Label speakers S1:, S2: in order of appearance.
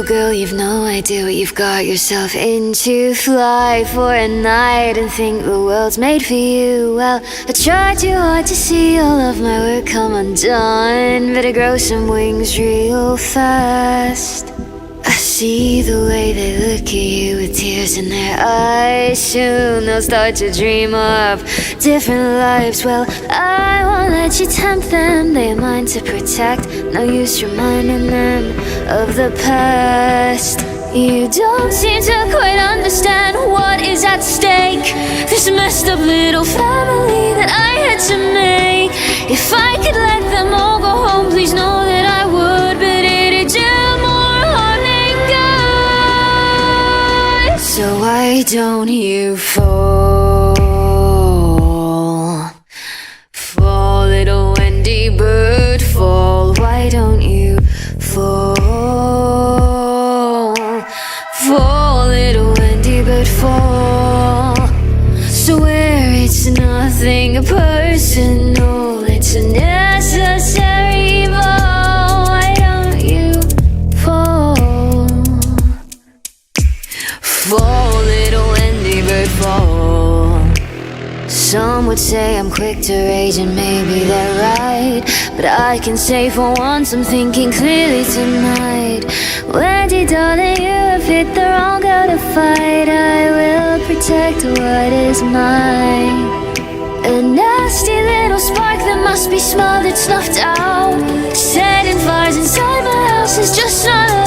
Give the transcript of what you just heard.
S1: beautiful girl, you've no idea what you've got yourself into. Fly for a night and think the world's made for you. Well, I tried too hard to see all of my work come undone. Better grow some wings real fast. I see the way they look at you with tears in their eyes. Soon they'll start to dream of different lives. Well, I won't let you tempt them. They are mine to protect. No use reminding them of the past. You don't seem to quite understand what is at stake. This messed up little family that I had to make. If I could let them all go home, please know that I would. But it'd do more harm than good. So why don't you fall? Fall, little Wendy bird, fall. Why don't you fall? Fall, little Wendy bird, fall. So where it's nothing personal, it's a necessary evil. Why don't you fall? Fall, little Wendy bird, fall. Some would say I'm quick to rage, and maybe they're right. But I can say for once I'm thinking clearly tonight. Wendy, darling, you have hit the wrong girl to fight. I will protect what is mine. A nasty little spark that must be smothered, snuffed out. Setting fires inside my house is just not